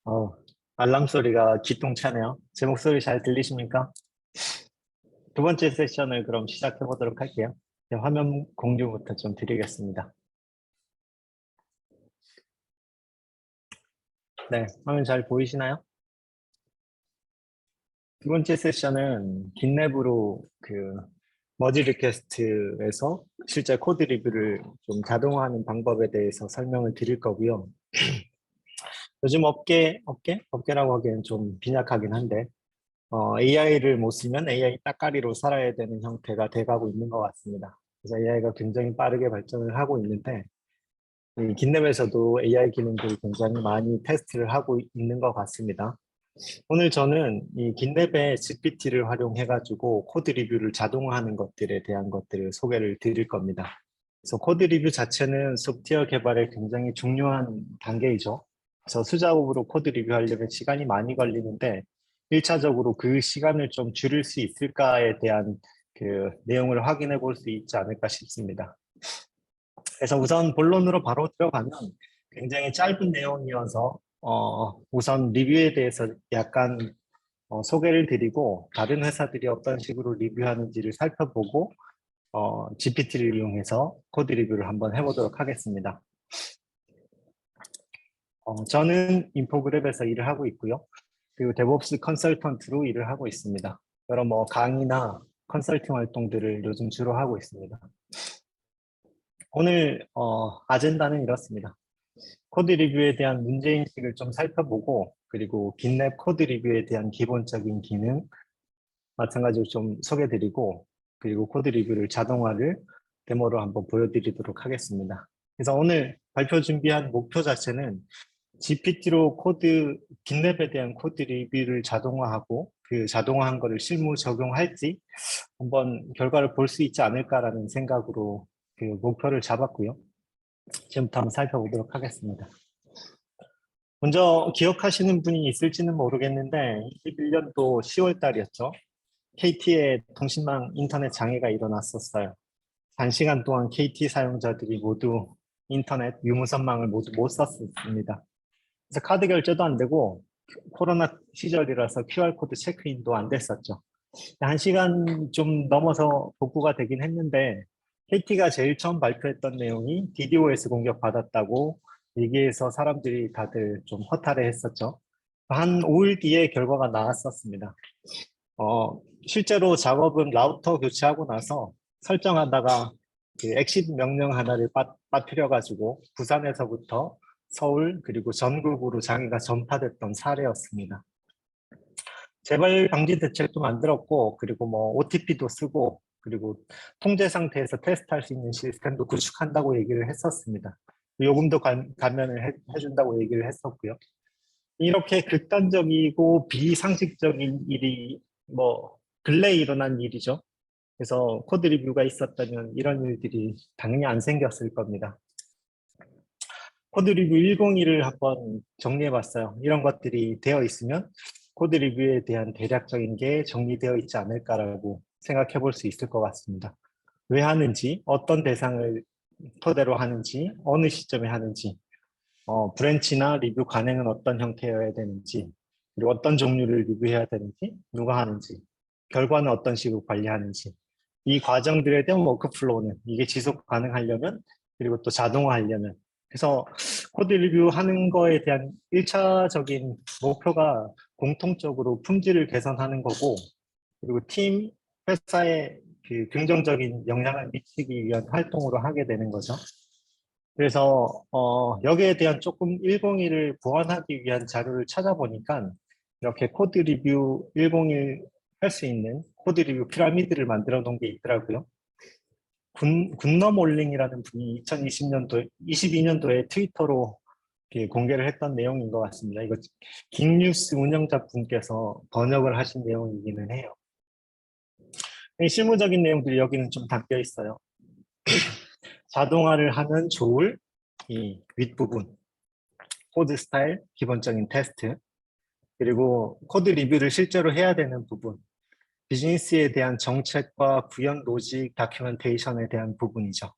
어, 알람 소리가 기똥차네요. 제 목소리 잘 들리십니까? 두 번째 세션을 그럼 시작해 보도록 할게요. 네, 화면 공유부터 좀 드리겠습니다. 네, 화면 잘 보이시나요? 두 번째 세션은 깃랩으로 머지 리퀘스트에서 실제 코드 리뷰를 좀 자동화하는 방법에 대해서 설명을 드릴 거고요. 요즘 업계라고 하기엔 좀 빈약하긴 한데, AI를 못 쓰면 AI 따까리로 살아야 되는 형태가 돼가고 있는 것 같습니다. 그래서 AI가 굉장히 빠르게 발전을 하고 있는데, 이 깃랩에서도 AI 기능들이 굉장히 많이 테스트를 하고 있는 것 같습니다. 오늘 저는 이 깃랩의 GPT를 활용해가지고 코드 리뷰를 자동화하는 것들에 대한 것들을 소개를 드릴 겁니다. 그래서 코드 리뷰 자체는 소프트웨어 개발에 굉장히 중요한 단계이죠. 그래서 수작업으로 코드 리뷰하려면 시간이 많이 걸리는데 1차적으로 그 시간을 좀 줄일 수 있을까에 대한 그 내용을 확인해 볼 수 있지 않을까 싶습니다. 그래서 우선 본론으로 바로 들어가면 굉장히 짧은 내용이어서 우선 리뷰에 대해서 약간 소개를 드리고 다른 회사들이 어떤 식으로 리뷰하는지를 살펴보고 GPT를 이용해서 코드 리뷰를 한번 해보도록 하겠습니다. 저는 인포그랩에서 일을 하고 있고요. 그리고 데브옵스 컨설턴트로 일을 하고 있습니다. 여러 강의나 컨설팅 활동들을 요즘 주로 하고 있습니다. 오늘 아젠다는 이렇습니다. 코드 리뷰에 대한 문제인식을 좀 살펴보고 그리고 깃랩 코드 리뷰에 대한 기본적인 기능 마찬가지로 좀 소개드리고 그리고 코드 리뷰를 자동화를 데모로 한번 보여드리도록 하겠습니다. 그래서 오늘 발표 준비한 목표 자체는 GPT로 깃랩에 대한 코드 리뷰를 자동화하고 그 자동화한 거를 실무 적용할지 한번 결과를 볼 수 있지 않을까라는 생각으로 그 목표를 잡았고요. 지금부터 한번 살펴보도록 하겠습니다. 먼저 기억하시는 분이 있을지는 모르겠는데 21년도 10월 달이었죠. KT의 통신망 인터넷 장애가 일어났었어요. 단시간 동안 KT 사용자들이 모두 인터넷 유무선망을 모두 못 썼습니다. 그래서 카드 결제도 안 되고 코로나 시절이라서 QR코드 체크인도 안 됐었죠. 1시간 좀 넘어서 복구가 되긴 했는데 KT가 제일 처음 발표했던 내용이 DDoS 공격받았다고 얘기해서 사람들이 다들 좀 허탈해 했었죠. 한 5일 뒤에 결과가 나왔었습니다. 실제로 작업은 라우터 교체하고 나서 설정하다가 그 엑시트 명령 하나를 빠뜨려가지고 부산에서부터 서울 그리고 전국으로 장애가 전파됐던 사례였습니다. 재발 방지 대책도 만들었고 그리고 OTP도 쓰고 그리고 통제 상태에서 테스트할 수 있는 시스템도 구축한다고 얘기를 했었습니다. 요금도 감면을 해준다고 얘기를 했었고요. 이렇게 극단적이고 비상식적인 일이 근래에 일어난 일이죠. 그래서 코드 리뷰가 있었다면 이런 일들이 당연히 안 생겼을 겁니다. 코드 리뷰 101을 한번 정리해 봤어요. 이런 것들이 되어 있으면 코드 리뷰에 대한 대략적인 게 정리되어 있지 않을까라고 생각해 볼 수 있을 것 같습니다. 왜 하는지, 어떤 대상을 토대로 하는지, 어느 시점에 하는지, 브랜치나 리뷰 관행은 어떤 형태여야 되는지, 그리고 어떤 종류를 리뷰해야 되는지, 누가 하는지, 결과는 어떤 식으로 관리하는지, 이 과정들에 대한 워크플로우는 이게 지속 가능하려면, 그리고 또 자동화하려면, 그래서 코드 리뷰하는 거에 대한 1차적인 목표가 공통적으로 품질을 개선하는 거고, 그리고 팀, 회사에 그 긍정적인 영향을 미치기 위한 활동으로 하게 되는 거죠. 그래서 여기에 대한 조금 101을 보완하기 위한 자료를 찾아보니까 이렇게 코드 리뷰 101 할 수 있는 코드 리뷰 피라미드를 만들어 놓은 게 있더라고요. 군너몰링이라는 분이 2020년도, 22년도에 트위터로 공개를 했던 내용인 것 같습니다. 이거 긱뉴스 운영자분께서 번역을 하신 내용이기는 해요. 실무적인 내용들이 여기는 좀 담겨 있어요. 자동화를 하면 좋을 이 윗부분, 코드 스타일, 기본적인 테스트, 그리고 코드 리뷰를 실제로 해야 되는 부분, 비즈니스에 대한 정책과 구현 로직 다큐멘테이션에 대한 부분이죠.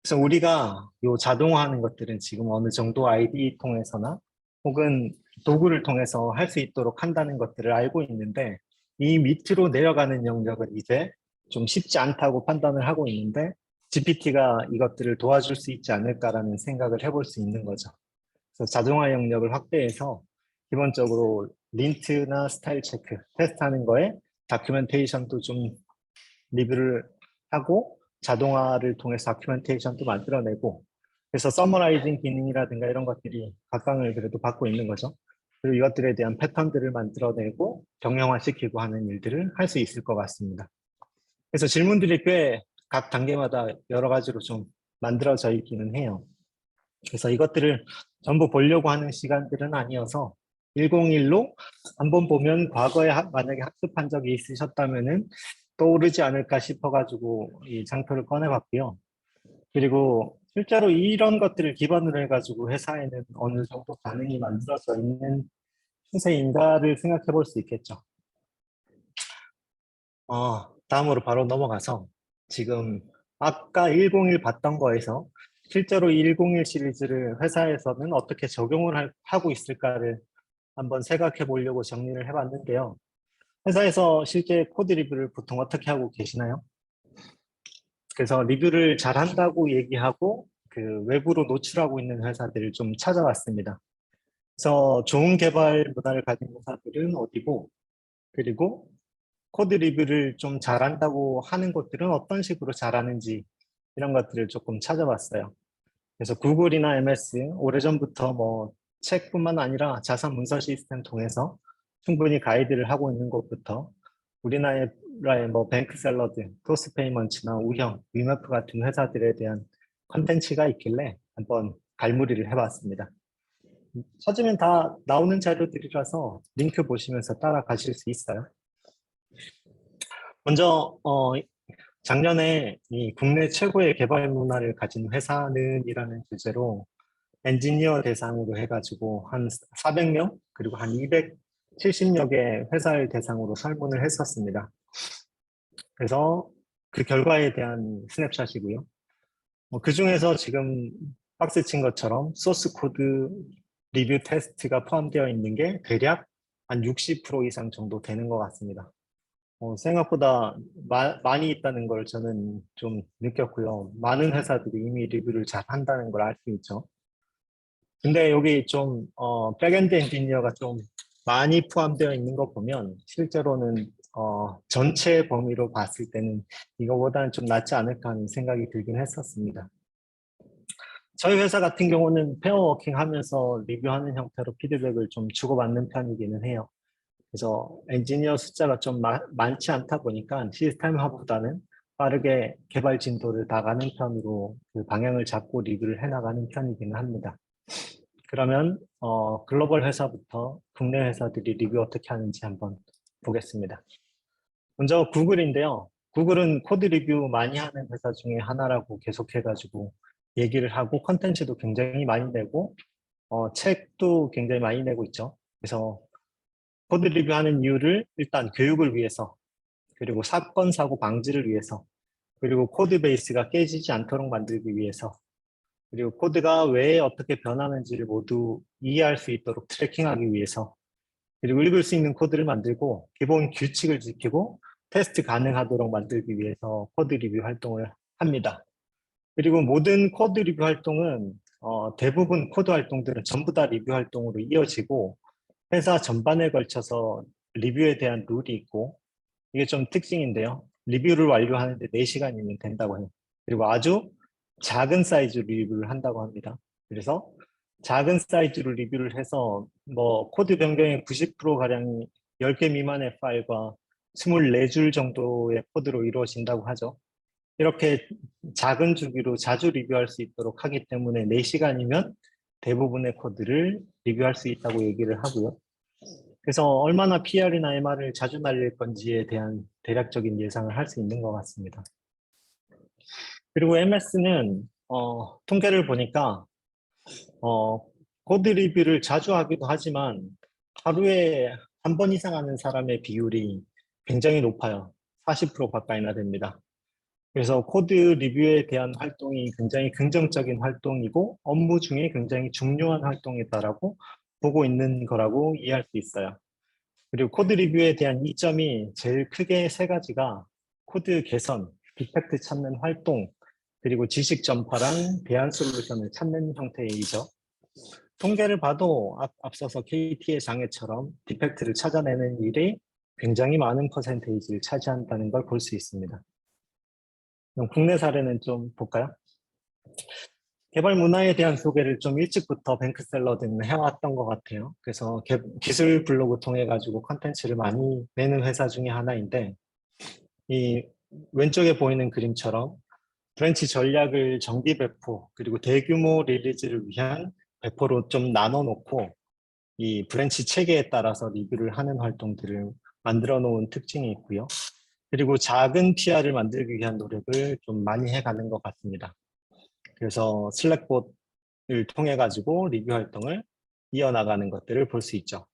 그래서 우리가 요 자동화하는 것들은 지금 어느 정도 IDE 통해서나 혹은 도구를 통해서 할 수 있도록 한다는 것들을 알고 있는데 이 밑으로 내려가는 영역은 이제 좀 쉽지 않다고 판단을 하고 있는데 GPT가 이것들을 도와줄 수 있지 않을까라는 생각을 해볼 수 있는 거죠. 그래서 자동화 영역을 확대해서 기본적으로 린트나 스타일 체크, 테스트하는 거에 다큐멘테이션도 좀 리뷰를 하고 자동화를 통해서 다큐멘테이션도 만들어내고 그래서 서머라이징 기능이라든가 이런 것들이 각광을 그래도 받고 있는 거죠. 그리고 이것들에 대한 패턴들을 만들어내고 정형화시키고 하는 일들을 할 수 있을 것 같습니다. 그래서 질문들이 꽤 각 단계마다 여러 가지로 좀 만들어져 있기는 해요. 그래서 이것들을 전부 보려고 하는 시간들은 아니어서 101로 한번 보면 과거에 만약에 학습한 적이 있으셨다면은 떠오르지 않을까 싶어가지고 이 장표를 꺼내봤고요. 그리고 실제로 이런 것들을 기반으로 해가지고 회사에는 어느 정도 반응이 만들어져 있는 추세인가를 생각해 볼 수 있겠죠. 다음으로 바로 넘어가서 지금 아까 101 봤던 거에서 실제로 101 시리즈를 회사에서는 어떻게 적용을 하고 있을까를 한번 생각해 보려고 정리를 해봤는데요. 회사에서 실제 코드 리뷰를 보통 어떻게 하고 계시나요? 그래서 리뷰를 잘한다고 얘기하고 그 외부로 노출하고 있는 회사들을 좀 찾아봤습니다. 그래서 좋은 개발 문화를 가진 회사들은 어디고, 그리고 코드 리뷰를 좀 잘한다고 하는 곳들은 어떤 식으로 잘하는지 이런 것들을 조금 찾아봤어요. 그래서 구글이나 MS 오래전부터 뭐 책뿐만 아니라 자산 문서 시스템 통해서 충분히 가이드를 하고 있는 곳부터 우리나라의 뭐 뱅크샐러드, 토스페이먼츠나 우형, 위메프 같은 회사들에 대한 컨텐츠가 있길래 한번 갈무리를 해봤습니다. 찾으면 다 나오는 자료들이라서 링크 보시면서 따라가실 수 있어요. 먼저 작년에 이 국내 최고의 개발 문화를 가진 회사는 이라는 주제로 엔지니어 대상으로 해가지고 한 400명 그리고 한 270여 개 회사를 대상으로 설문을 했었습니다. 그래서 그 결과에 대한 스냅샷이고요. 그 중에서 지금 박스 친 것처럼 소스 코드 리뷰 테스트가 포함되어 있는 게 대략 한 60% 이상 정도 되는 것 같습니다. 생각보다 많이 있다는 걸 저는 좀 느꼈고요. 많은 회사들이 이미 리뷰를 잘 한다는 걸 알 수 있죠. 근데 여기 좀 백엔드 엔지니어가 좀 많이 포함되어 있는 거 보면 실제로는 전체 범위로 봤을 때는 이거보다는 좀 낫지 않을까 하는 생각이 들긴 했었습니다. 저희 회사 같은 경우는 페어워킹 하면서 리뷰하는 형태로 피드백을 좀 주고받는 편이기는 해요. 그래서 엔지니어 숫자가 좀 많지 않다 보니까 시스템화보다는 빠르게 개발 진도를 나가는 편으로 그 방향을 잡고 리뷰를 해나가는 편이기는 합니다. 그러면 글로벌 회사부터 국내 회사들이 리뷰 어떻게 하는지 한번 보겠습니다. 먼저 구글인데요. 구글은 코드 리뷰 많이 하는 회사 중에 하나라고 계속해가지고 얘기를 하고 컨텐츠도 굉장히 많이 내고 책도 굉장히 많이 내고 있죠. 그래서 코드 리뷰하는 이유를 일단 교육을 위해서, 그리고 사건 사고 방지를 위해서, 그리고 코드 베이스가 깨지지 않도록 만들기 위해서, 그리고 코드가 왜 어떻게 변하는지를 모두 이해할 수 있도록 트래킹하기 위해서, 그리고 읽을 수 있는 코드를 만들고 기본 규칙을 지키고 테스트 가능하도록 만들기 위해서 코드 리뷰 활동을 합니다. 그리고 모든 코드 리뷰 활동은 대부분 코드 활동들은 전부 다 리뷰 활동으로 이어지고 회사 전반에 걸쳐서 리뷰에 대한 룰이 있고 이게 좀 특징인데요. 리뷰를 완료하는데 4시간이면 된다고 해요. 그리고 아주 작은 사이즈로 리뷰를 한다고 합니다. 그래서 작은 사이즈로 리뷰를 해서 뭐 코드 변경의 90%가량이 10개 미만의 파일과 24줄 정도의 코드로 이루어진다고 하죠. 이렇게 작은 주기로 자주 리뷰할 수 있도록 하기 때문에 4시간이면 대부분의 코드를 리뷰할 수 있다고 얘기를 하고요. 그래서 얼마나 PR이나 MR을 자주 날릴 건지에 대한 대략적인 예상을 할 수 있는 것 같습니다. 그리고 MS는 통계를 보니까 코드 리뷰를 자주 하기도 하지만 하루에 한 번 이상 하는 사람의 비율이 굉장히 높아요. 40% 가까이나 됩니다. 그래서 코드 리뷰에 대한 활동이 굉장히 긍정적인 활동이고 업무 중에 굉장히 중요한 활동이다라고 보고 있는 거라고 이해할 수 있어요. 그리고 코드 리뷰에 대한 이점이 제일 크게 세 가지가 코드 개선, 디펙트 찾는 활동, 그리고 지식 전파랑 대안 솔루션을 찾는 형태이죠. 통계를 봐도 앞서서 KT의 장애처럼 디펙트를 찾아내는 일이 굉장히 많은 퍼센테이지를 차지한다는 걸 볼 수 있습니다. 그럼 국내 사례는 좀 볼까요? 개발 문화에 대한 소개를 좀 일찍부터 뱅크샐러드는 해왔던 것 같아요. 그래서 기술 블로그 통해 가지고 컨텐츠를 많이 내는 회사 중에 하나인데, 이 왼쪽에 보이는 그림처럼 브랜치 전략을 정기 배포 그리고 대규모 리리즈를 위한 배포로 좀 나눠 놓고 이 브랜치 체계에 따라서 리뷰를 하는 활동들을 만들어 놓은 특징이 있고요. 그리고 작은 PR을 만들기 위한 노력을 좀 많이 해가는 것 같습니다. 그래서 슬랙봇을 통해 가지고 리뷰 활동을 이어나가는 것들을 볼 수 있죠.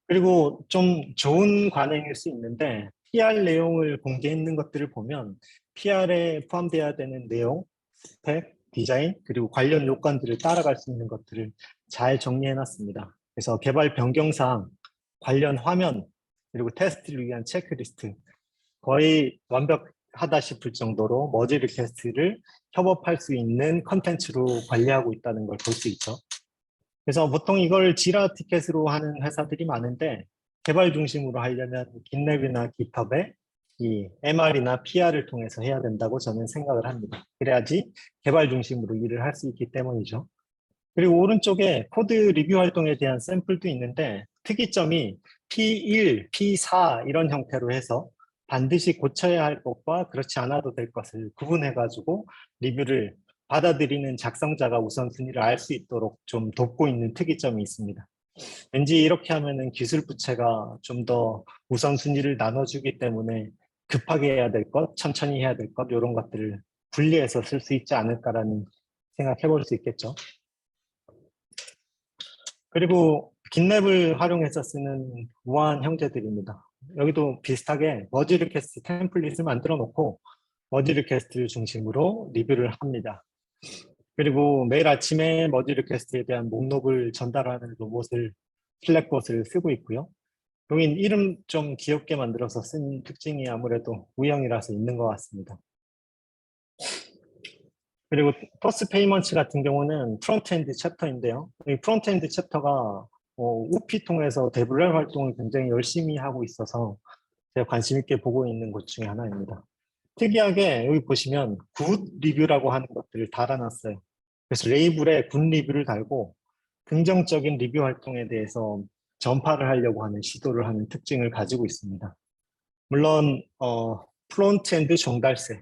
그리고 좀 좋은 관행일 수 있는데 PR 내용을 공개했는 것들을 보면 PR에 포함되어야 되는 내용, 스펙, 디자인, 그리고 관련 요건들을 따라갈 수 있는 것들을 잘 정리해 놨습니다. 그래서 개발 변경사항, 관련 화면, 그리고 테스트를 위한 체크리스트, 거의 완벽하다 싶을 정도로 머지 리퀘스트를 협업할 수 있는 컨텐츠로 관리하고 있다는 걸 볼 수 있죠. 그래서 보통 이걸 지라 티켓으로 하는 회사들이 많은데 개발 중심으로 하려면 깃랩이나 깃허브에 이 MR이나 PR을 통해서 해야 된다고 저는 생각을 합니다. 그래야지 개발 중심으로 일을 할 수 있기 때문이죠. 그리고 오른쪽에 코드 리뷰 활동에 대한 샘플도 있는데 특이점이 P1, P4 이런 형태로 해서 반드시 고쳐야 할 것과 그렇지 않아도 될 것을 구분해가지고 리뷰를 받아들이는 작성자가 우선순위를 알 수 있도록 좀 돕고 있는 특이점이 있습니다. 왠지 이렇게 하면은 기술 부처가 좀 더 우선순위를 나눠주기 때문에 급하게 해야 될 것, 천천히 해야 될 것, 이런 것들을 분리해서 쓸 수 있지 않을까라는 생각해 볼 수 있겠죠. 그리고 깃랩을 활용해서 쓰는 우아한 형제들입니다. 여기도 비슷하게 머지 리퀘스트 템플릿을 만들어 놓고 머지 리퀘스트를 중심으로 리뷰를 합니다. 그리고 매일 아침에 머지 리퀘스트에 대한 목록을 전달하는 로봇을 슬랙봇을 쓰고 있고요. 여긴 이름 좀 귀엽게 만들어서 쓴 특징이 아무래도 우영이라서 있는 것 같습니다. 그리고 토스 페이먼츠 같은 경우는 프론트엔드 챕터인데요. 이 프론트엔드 챕터가 우피 통해서 데블랩 활동을 굉장히 열심히 하고 있어서 제가 관심 있게 보고 있는 것 중에 하나입니다. 특이하게 여기 보시면 굿 리뷰라고 하는 것들을 달아놨어요. 그래서 레이블에 굿 리뷰를 달고 긍정적인 리뷰 활동에 대해서 전파를 하려고 하는 시도를 하는 특징을 가지고 있습니다. 물론 프론트엔드 종달새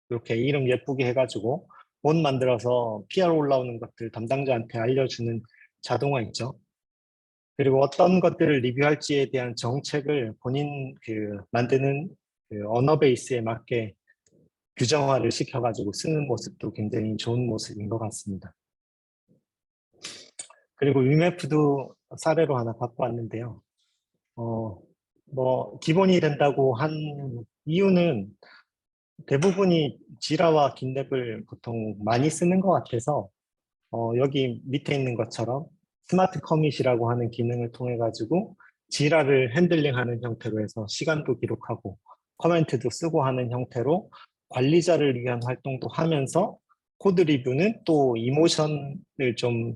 이렇게 이름 예쁘게 해가지고 못 만들어서 PR 올라오는 것들 담당자한테 알려주는 자동화 있죠. 그리고 어떤 것들을 리뷰할지에 대한 정책을 본인 만드는 언어 베이스에 맞게 규정화를 시켜가지고 쓰는 모습도 굉장히 좋은 모습인 것 같습니다. 그리고 UMF도 사례로 하나 갖고 왔는데요. 기본이 된다고 한 이유는 대부분이 지라와 깃랩을 보통 많이 쓰는 것 같아서 여기 밑에 있는 것처럼 스마트 커밋이라고 하는 기능을 통해 가지고 지라를 핸들링하는 형태로 해서 시간도 기록하고 커멘트도 쓰고 하는 형태로 관리자를 위한 활동도 하면서 코드 리뷰는 또 이모션을 좀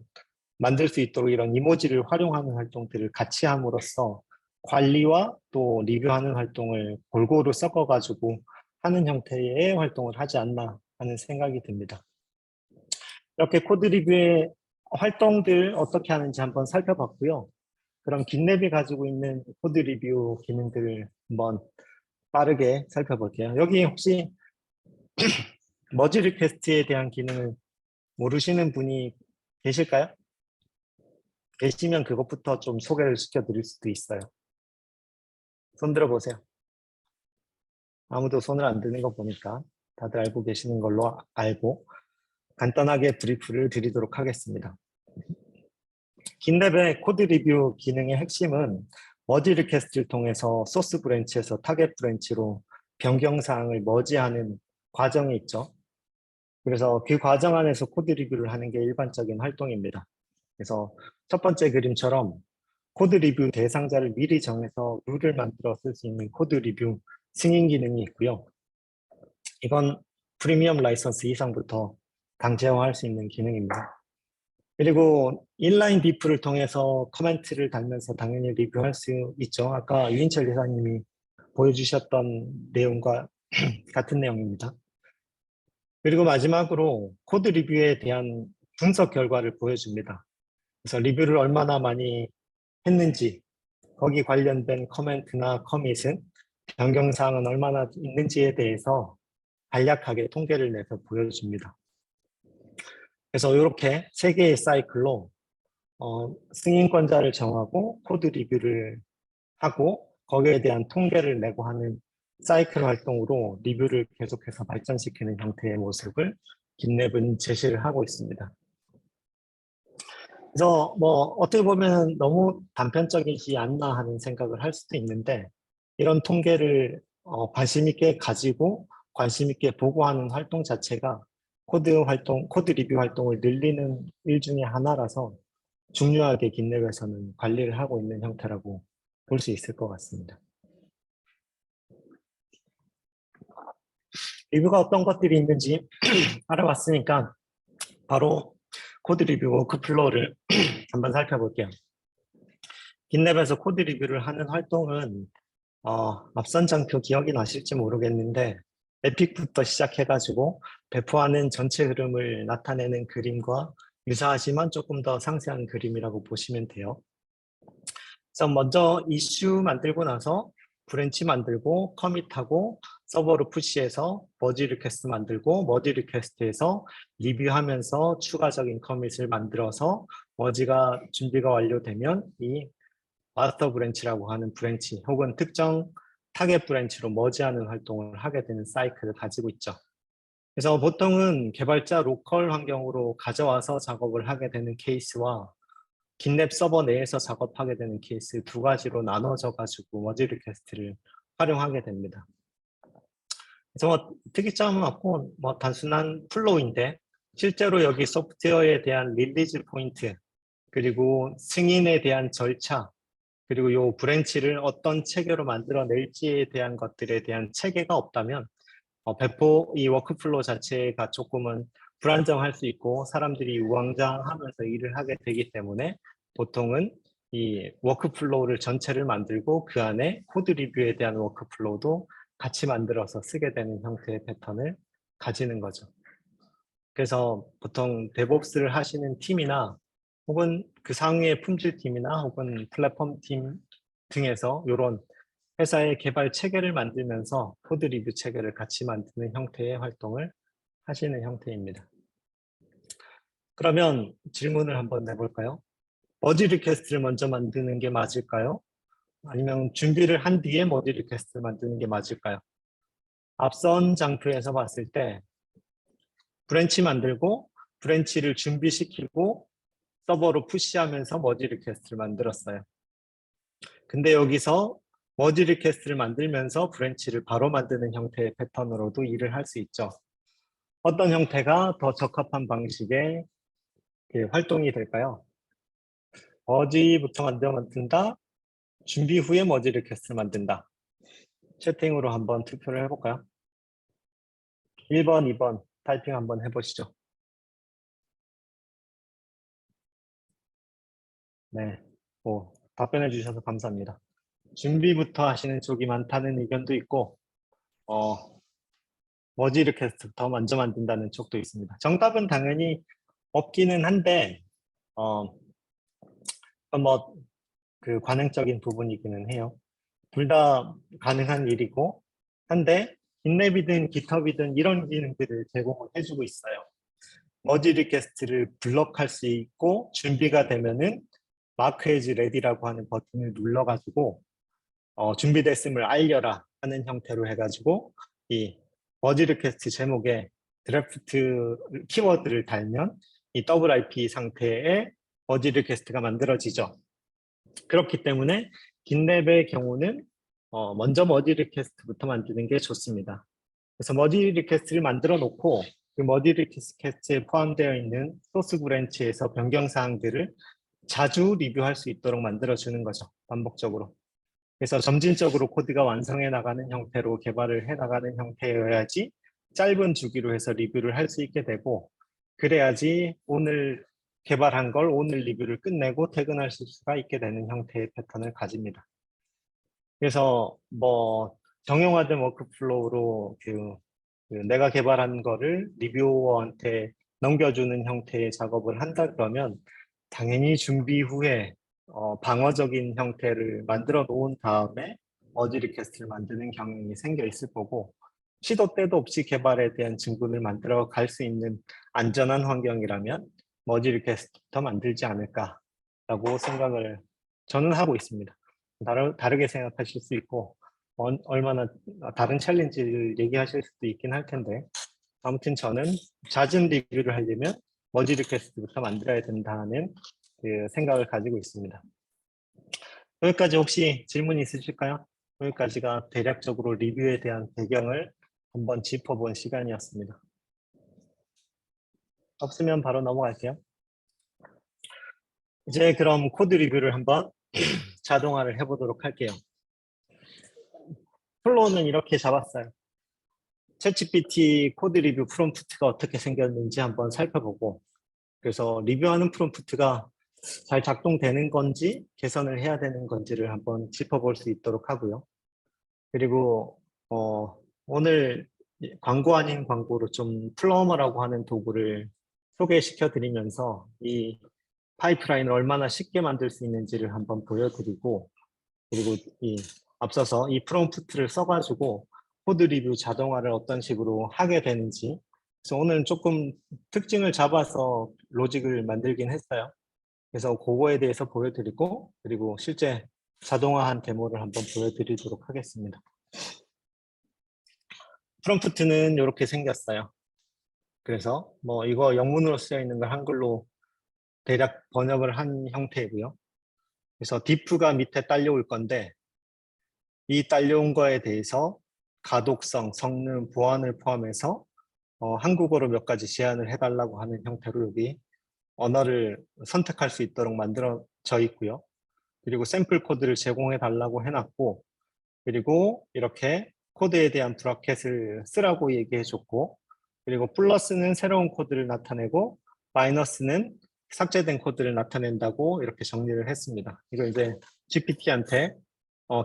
만들 수 있도록 이런 이모지를 활용하는 활동들을 같이 함으로써 관리와 또 리뷰하는 활동을 골고루 섞어 가지고 하는 형태의 활동을 하지 않나 하는 생각이 듭니다. 이렇게 코드 리뷰의 활동들 어떻게 하는지 한번 살펴봤고요. 그럼 깃랩이 가지고 있는 코드 리뷰 기능들을 한번 빠르게 살펴볼게요. 여기 혹시 머지 리퀘스트에 대한 기능을 모르시는 분이 계실까요? 계시면 그것부터 좀 소개를 시켜드릴 수도 있어요. 손 들어보세요. 아무도 손을 안 드는 거 보니까 다들 알고 계시는 걸로 알고 간단하게 브리프를 드리도록 하겠습니다. 깃랩의 코드 리뷰 기능의 핵심은 머지 리퀘스트를 통해서 소스 브랜치에서 타겟 브랜치로 변경 사항을 머지하는 과정이 있죠. 그래서 그 과정 안에서 코드 리뷰를 하는 게 일반적인 활동입니다. 그래서 첫 번째 그림처럼 코드 리뷰 대상자를 미리 정해서 룰을 만들어 쓸 수 있는 코드 리뷰 승인 기능이 있고요. 이건 프리미엄 라이선스 이상부터 강제화할 수 있는 기능입니다. 그리고 인라인 디프를 통해서 커멘트를 달면서 당연히 리뷰할 수 있죠. 아까 유인철 이사님이 보여주셨던 내용과 같은 내용입니다. 그리고 마지막으로 코드 리뷰에 대한 분석 결과를 보여줍니다. 그래서 리뷰를 얼마나 많이 했는지, 거기 관련된 커멘트나 커밋은 변경사항은 얼마나 있는지에 대해서 간략하게 통계를 내서 보여줍니다. 그래서 이렇게 세 개의 사이클로 승인권자를 정하고 코드 리뷰를 하고 거기에 대한 통계를 내고 하는 사이클 활동으로 리뷰를 계속해서 발전시키는 형태의 모습을 긴랩은 제시를 하고 있습니다. 그래서 뭐 어떻게 보면 너무 단편적이지 않나 하는 생각을 할 수도 있는데 이런 통계를 관심 있게 가지고 관심 있게 보고하는 활동 자체가 코드 리뷰 활동을 늘리는 일 중에 하나라서 중요하게 긴랩에서는 관리를 하고 있는 형태라고 볼 수 있을 것 같습니다. 리뷰가 어떤 것들이 있는지 알아봤으니까 바로 코드 리뷰 워크플로우를 한번 살펴볼게요. 긴랩에서 코드 리뷰를 하는 활동은 앞선 장표 기억이 나실지 모르겠는데 에픽부터 시작해가지고 배포하는 전체 흐름을 나타내는 그림과 유사하지만 조금 더 상세한 그림이라고 보시면 돼요. 그래서 먼저 이슈 만들고 나서 브랜치 만들고 커밋하고 서버로 푸시해서 머지 리퀘스트 만들고 머지 리퀘스트에서 리뷰하면서 추가적인 커밋을 만들어서 머지가 준비가 완료되면 이 마스터 브랜치라고 하는 브랜치 혹은 특정 타겟 브랜치로 머지하는 활동을 하게 되는 사이클을 가지고 있죠. 그래서 보통은 개발자 로컬 환경으로 가져와서 작업을 하게 되는 케이스와 긴랩 서버 내에서 작업하게 되는 케이스 두 가지로 나눠져 가지고 머지 리퀘스트를 활용하게 됩니다. 그래서 뭐 특이점은 없고 뭐 단순한 플로우인데 실제로 여기 소프트웨어에 대한 릴리즈 포인트 그리고 승인에 대한 절차 그리고 이 브랜치를 어떤 체계로 만들어낼지에 대한 것들에 대한 체계가 없다면 배포 이 워크플로우 자체가 조금은 불안정할 수 있고 사람들이 우왕좌왕하면서 일을 하게 되기 때문에 보통은 이 워크플로우를 전체를 만들고 그 안에 코드 리뷰에 대한 워크플로우도 같이 만들어서 쓰게 되는 형태의 패턴을 가지는 거죠. 그래서 보통 데브옵스를 하시는 팀이나 혹은 그 상위의 품질팀이나 혹은 플랫폼 팀 등에서 이런 회사의 개발 체계를 만들면서 코드 리뷰 체계를 같이 만드는 형태의 활동을 하시는 형태입니다. 그러면 질문을 한번 내볼까요? 머지 리퀘스트를 먼저 만드는 게 맞을까요? 아니면 준비를 한 뒤에 머지 리퀘스트를 만드는 게 맞을까요? 앞선 장표에서 봤을 때 브랜치 만들고 브랜치를 준비시키고 서버로 푸시하면서 머지 리퀘스트를 만들었어요. 근데 여기서 머지 리퀘스트를 만들면서 브랜치를 바로 만드는 형태의 패턴으로도 일을 할 수 있죠. 어떤 형태가 더 적합한 방식의 활동이 될까요? 머지부터 만든다. 준비 후에 머지 리퀘스트를 만든다. 채팅으로 한번 투표를 해볼까요? 1번, 2번 타이핑 한번 해보시죠. 네, 답변해 주셔서 감사합니다. 준비부터 하시는 쪽이 많다는 의견도 있고 머지 리퀘스트부터 먼저 만든다는 쪽도 있습니다. 정답은 당연히 없기는 한데 그 관행적인 부분이기는 해요. 둘 다 가능한 일이고 한데 긴랩이든 깃허브이든 이런 기능들을 제공을 해주고 있어요. 머지 리퀘스트를 블럭할 수 있고 준비가 되면은 마크 에즈 레디라고 하는 버튼을 눌러가지고 준비됐음을 알려라 하는 형태로 해가지고 이 머지 리퀘스트 제목에 드래프트 키워드를 달면 이 WIP 상태의 머지 리퀘스트가 만들어지죠. 그렇기 때문에 긴랩의 경우는 먼저 머지 리퀘스트부터 만드는 게 좋습니다. 그래서 머지 리퀘스트를 만들어 놓고 그 머지 리퀘스트에 포함되어 있는 소스 브랜치에서 변경 사항들을 자주 리뷰할 수 있도록 만들어주는 거죠. 반복적으로. 그래서 점진적으로 코드가 완성해 나가는 형태로 개발을 해 나가는 형태여야지 짧은 주기로 해서 리뷰를 할 수 있게 되고, 그래야지 오늘 개발한 걸 오늘 리뷰를 끝내고 퇴근하실 수가 있게 되는 형태의 패턴을 가집니다. 그래서 뭐 정형화된 워크플로우로 내가 개발한 거를 리뷰어한테 넘겨주는 형태의 작업을 한다 그러면 당연히 준비 후에 방어적인 형태를 만들어 놓은 다음에 머지 리퀘스트를 만드는 경향이 생겨 있을 거고, 시도 때도 없이 개발에 대한 증거를 만들어 갈 수 있는 안전한 환경이라면 머지 리퀘스트부터 만들지 않을까라고 생각을 저는 하고 있습니다. 다르게 생각하실 수 있고 얼마나 다른 챌린지를 얘기하실 수도 있긴 할 텐데, 아무튼 저는 잦은 리뷰를 하려면 머지 리퀘스트부터 만들어야 된다는 그 생각을 가지고 있습니다. 여기까지 혹시 질문 있으실까요? 여기까지가 대략적으로 리뷰에 대한 배경을 한번 짚어본 시간이었습니다. 없으면 바로 넘어갈게요. 이제 그럼 코드 리뷰를 한번 자동화를 해보도록 할게요. 플로우는 이렇게 잡았어요. 챗GPT 코드 리뷰 프롬프트가 어떻게 생겼는지 한번 살펴보고, 그래서 리뷰하는 프롬프트가 잘 작동되는 건지 개선을 해야 되는 건지를 한번 짚어볼 수 있도록 하고요. 그리고 오늘 광고 아닌 광고로 좀 플러머라고 하는 도구를 소개시켜 드리면서 이 파이프라인을 얼마나 쉽게 만들 수 있는지를 한번 보여드리고, 그리고 앞서서 이 프롬프트를 써가지고 코드 리뷰 자동화를 어떤 식으로 하게 되는지, 그래서 오늘 조금 특징을 잡아서 로직을 만들긴 했어요. 그래서 그거에 대해서 보여드리고, 그리고 실제 자동화한 데모를 한번 보여드리도록 하겠습니다. 프롬프트는 이렇게 생겼어요. 그래서 뭐 이거 영문으로 쓰여 있는 걸 한글로 대략 번역을 한 형태이고요. 그래서 diff가 밑에 딸려올 건데, 이 딸려온 거에 대해서 가독성, 성능, 보안을 포함해서 한국어로 몇 가지 제안을 해달라고 하는 형태로 여기 언어를 선택할 수 있도록 만들어져 있고요. 그리고 샘플 코드를 제공해 달라고 해놨고, 그리고 이렇게 코드에 대한 브라켓을 쓰라고 얘기해 줬고, 그리고 플러스는 새로운 코드를 나타내고 마이너스는 삭제된 코드를 나타낸다고 이렇게 정리를 했습니다. 이거 이제 GPT한테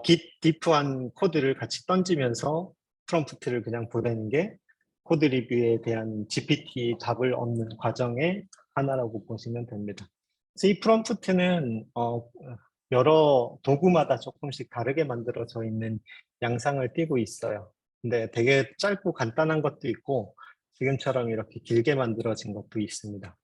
git diff한 코드를 같이 던지면서 프롬프트를 그냥 보내는 게 코드 리뷰에 대한 GPT 답을 얻는 과정의 하나라고 보시면 됩니다. 그래서 이 프롬프트는 여러 도구마다 조금씩 다르게 만들어져 있는 양상을 띠고 있어요. 근데 되게 짧고 간단한 것도 있고 지금처럼 이렇게 길게 만들어진 것도 있습니다.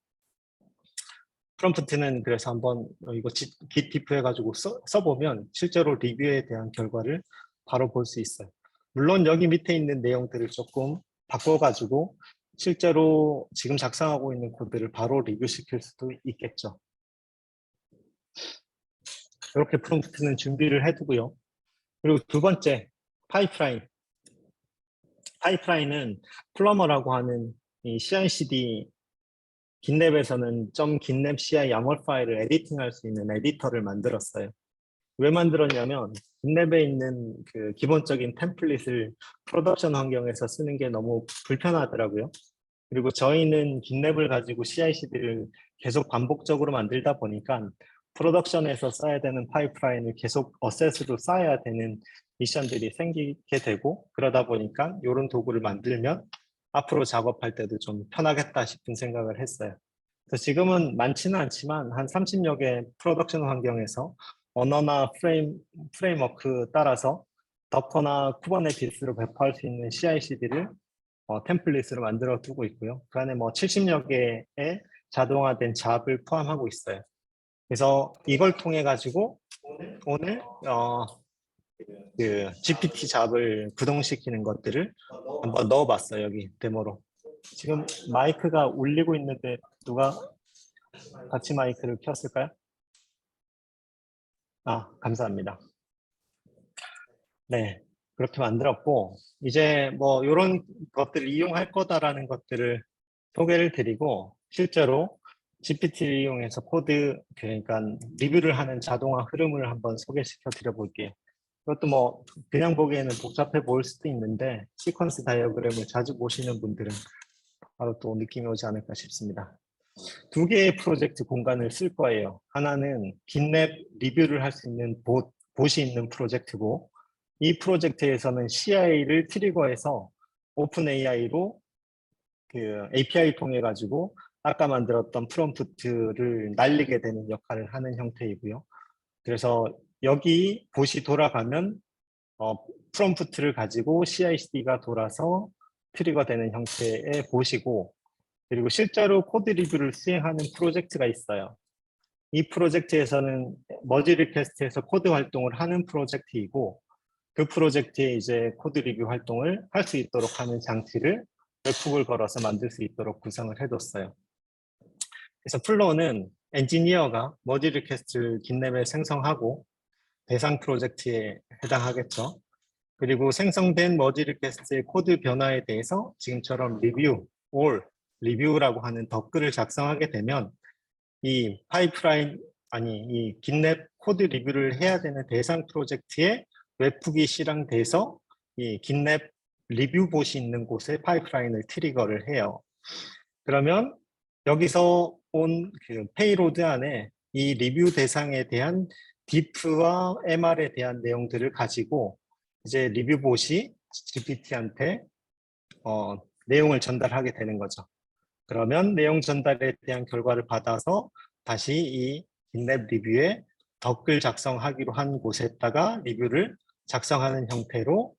프롬프트는 그래서 한번 이거 git diff 해가지고 써보면 실제로 리뷰에 대한 결과를 바로 볼 수 있어요. 물론 여기 밑에 있는 내용들을 조금 바꿔가지고 실제로 지금 작성하고 있는 코드를 바로 리뷰시킬 수도 있겠죠. 이렇게 프롬프트는 준비를 해두고요. 그리고 두 번째, 파이프라인. 파이프라인은 플러머라고 하는 이 CI/CD 깃랩에서는 .gitlab CI YAML 파일을 에디팅할 수 있는 에디터를 만들었어요. 왜 만들었냐면 깃랩에 있는 그 기본적인 템플릿을 프로덕션 환경에서 쓰는 게 너무 불편하더라고요. 그리고 저희는 깃랩을 가지고 CI/CD를 계속 반복적으로 만들다 보니까 프로덕션에서 써야 되는 파이프라인을 계속 어셋으로 쌓아야 되는 미션들이 생기게 되고, 그러다 보니까 이런 도구를 만들면 앞으로 작업할 때도 좀 편하겠다 싶은 생각을 했어요. 그래서 지금은 많지는 않지만 한 30여 개 프로덕션 환경에서 언어나 프레임워크 따라서 더커나 쿠버네티스로 배포할 수 있는 CI/CD를 템플릿으로 만들어 두고 있고요. 그 안에 뭐 70여 개의 자동화된 잡을 포함하고 있어요. 그래서 이걸 통해 가지고 오늘 그 GPT 잡을 구동시키는 것들을 한번 넣어봤어요. 여기 데모로. 지금 마이크가 울리고 있는데 누가 같이 마이크를 켰을까요? 아, 감사합니다. 네, 그렇게 만들었고, 이제 뭐 이런 것들을 이용할 거다라는 것들을 소개를 드리고 실제로 GPT를 이용해서 코드 그러니까 리뷰를 하는 자동화 흐름을 한번 소개시켜 드려 볼게요. 이것도 뭐 그냥 보기에는 복잡해 보일 수도 있는데 시퀀스 다이어그램을 자주 보시는 분들은 바로 또 느낌이 오지 않을까 싶습니다. 두 개의 프로젝트 공간을 쓸 거예요. 하나는 긴랩 리뷰를 할 수 있는 봇이 있는 프로젝트고 이 프로젝트에서는 CI를 트리거해서 오픈 AI로 그 API 통해 가지고 아까 만들었던 프롬프트를 날리게 되는 역할을 하는 형태이고요. 그래서 여기 봇이 돌아가면 프롬프트를 가지고 CI/CD가 돌아서 트리거 되는 형태의 봇이고 그리고 실제로 코드 리뷰를 수행하는 프로젝트가 있어요. 이 프로젝트에서는 머지 리퀘스트에서 코드 활동을 하는 프로젝트이고 그 프로젝트에 이제 코드 리뷰 활동을 할 수 있도록 하는 장치를 웹북을 걸어서 만들 수 있도록 구성을 해뒀어요. 그래서 플로우는 엔지니어가 머지 리퀘스트를 긴랩에 생성하고 대상 프로젝트에 해당하겠죠. 그리고 생성된 머지 리퀘스트의 코드 변화에 대해서 지금처럼 리뷰, 올, 리뷰라고 하는 덧글을 작성하게 되면 이 파이프라인, 이 긴랩 코드 리뷰를 해야 되는 대상 프로젝트에 웹북이 실행돼서 이 긴랩 리뷰 봇이 있는 곳에 파이프라인을 트리거를 해요. 그러면 여기서 온 그 페이로드 안에 이 리뷰 대상에 대한 diff와 MR에 대한 내용들을 가지고 이제 리뷰 봇이 GPT한테 내용을 전달하게 되는 거죠. 그러면 내용 전달에 대한 결과를 받아서 다시 이 긴랩 리뷰에 덧글 작성하기로 한 곳에다가 리뷰를 작성하는 형태로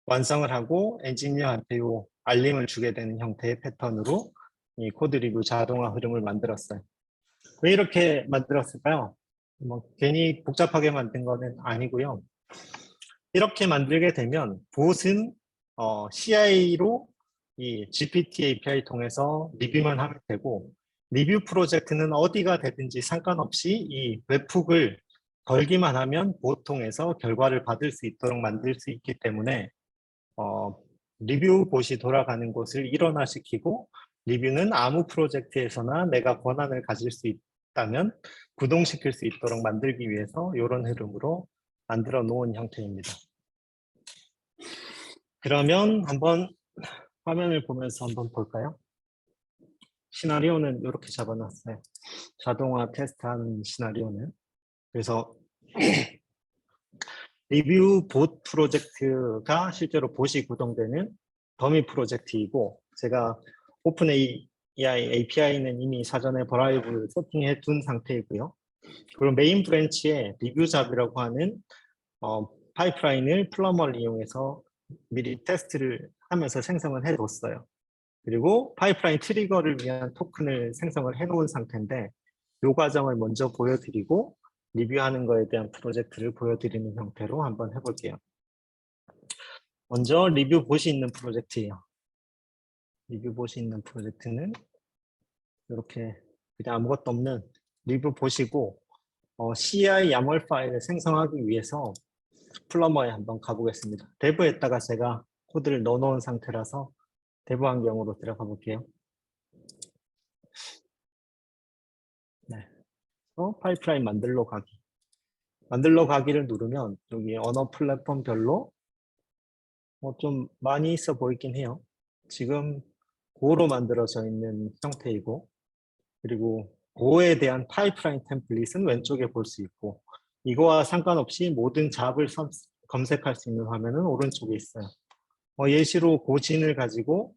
완성을 하고 엔지니어한테 요 알림을 주게 되는 형태의 패턴으로 이 코드 리뷰 자동화 흐름을 만들었어요. 왜 이렇게 만들었을까요? 뭐 괜히 복잡하게 만든 거는 아니고요. 이렇게 만들게 되면 봇은 CI로 이 GPT API 통해서 리뷰만 하면 되고 리뷰 프로젝트는 어디가 되든지 상관없이 이 웹훅을 걸기만 하면 봇 통해서 결과를 받을 수 있도록 만들 수 있기 때문에 리뷰 봇이 돌아가는 곳을 일원화시키고 리뷰는 아무 프로젝트에서나 내가 권한을 가질 수 있다면 구동시킬 수 있도록 만들기 위해서 이런 흐름으로 만들어 놓은 형태입니다. 그러면 한번 화면을 보면서 한번 볼까요? 시나리오는 이렇게 잡아놨어요. 자동화 테스트하는 시나리오는. 그래서 리뷰 봇 프로젝트가 실제로 봇이 구동되는 더미 프로젝트이고 제가 오픈 API는 이미 사전에 버라이브를 세팅해 둔 상태이고요. 그리고 메인 브랜치에 리뷰 잡이라고 하는 파이프라인을 플러머를 이용해서 미리 테스트를 하면서 생성을 해뒀어요. 그리고 파이프라인 트리거를 위한 토큰을 생성을 해놓은 상태인데 이 과정을 먼저 보여드리고 리뷰하는 거에 대한 프로젝트를 보여드리는 형태로 한번 해볼게요. 먼저 리뷰 봇이 있는 프로젝트예요. 리뷰 봇이 있는 프로젝트는 이렇게 그냥 아무것도 없는 리뷰 봇이고 CI YAML 파일을 생성하기 위해서 플러머에 한번 가보겠습니다. 데브에다가 제가 코드를 넣어놓은 상태라서 데브 환경으로 들어가 볼게요. 네. 파이프라인 만들러 가기. 만들러 가기를 누르면 여기 언어 플랫폼별로 좀 많이 있어 보이긴 해요. 지금 고로 만들어져 있는 형태이고 그리고 고에 대한 파이프라인 템플릿은 왼쪽에 볼 수 있고 이거와 상관없이 모든 잡을 검색할 수 있는 화면은 오른쪽에 있어요. 예시로 고진을 가지고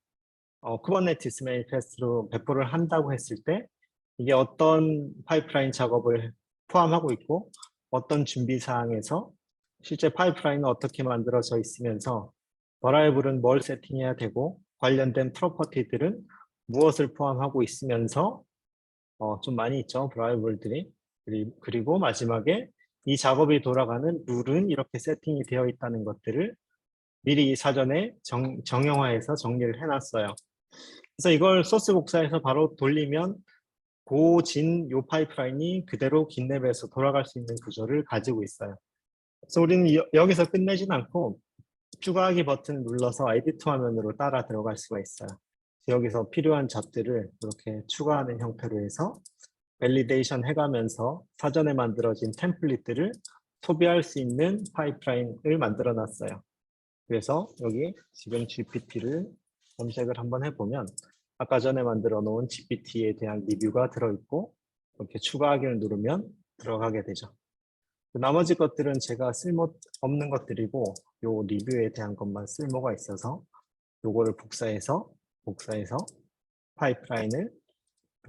쿠버네티스 매니페스트로 배포를 한다고 했을 때 이게 어떤 파이프라인 작업을 포함하고 있고 어떤 준비 사항에서 실제 파이프라인은 어떻게 만들어져 있으면서 버라이블은 뭘 세팅해야 되고 관련된 프로퍼티들은 무엇을 포함하고 있으면서 좀 많이 있죠. 버라이블들이. 그리고 마지막에 이 작업이 돌아가는 룰은 이렇게 세팅이 되어 있다는 것들을 미리 사전에 정형화해서 정리를 해놨어요. 그래서 이걸 소스 복사해서 바로 돌리면 고진 요 파이프라인이 그대로 긴랩에서 돌아갈 수 있는 구조를 가지고 있어요. 그래서 우리는 여기서 끝내진 않고 추가하기 버튼을 눌러서 에디트 화면으로 따라 들어갈 수가 있어요. 여기서 필요한 잡들을 이렇게 추가하는 형태로 해서 밸리데이션 해가면서 사전에 만들어진 템플릿들을 소비할 수 있는 파이프라인을 만들어 놨어요. 그래서 여기 지금 GPT를 검색을 한번 해보면 아까 전에 만들어 놓은 GPT에 대한 리뷰가 들어있고 이렇게 추가하기를 누르면 들어가게 되죠. 나머지 것들은 제가 쓸모없는 것들이고 요 리뷰에 대한 것만 쓸모가 있어서 요거를 복사해서 파이프라인을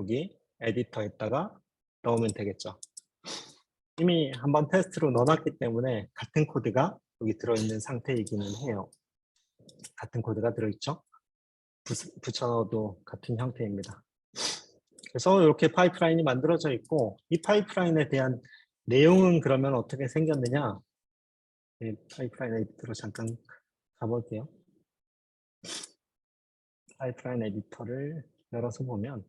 여기 에디터에다가 넣으면 되겠죠. 이미 한번 테스트로 넣어놨기 때문에 같은 코드가 여기 들어있는 상태이기는 해요. 같은 코드가 들어있죠. 붙여넣어도 같은 형태입니다. 그래서 이렇게 파이프라인이 만들어져 있고 이 파이프라인에 대한 내용은 그러면 어떻게 생겼느냐. 파이프라인 에디터로 잠깐 가볼게요. 파이프라인 에디터를 열어서 보면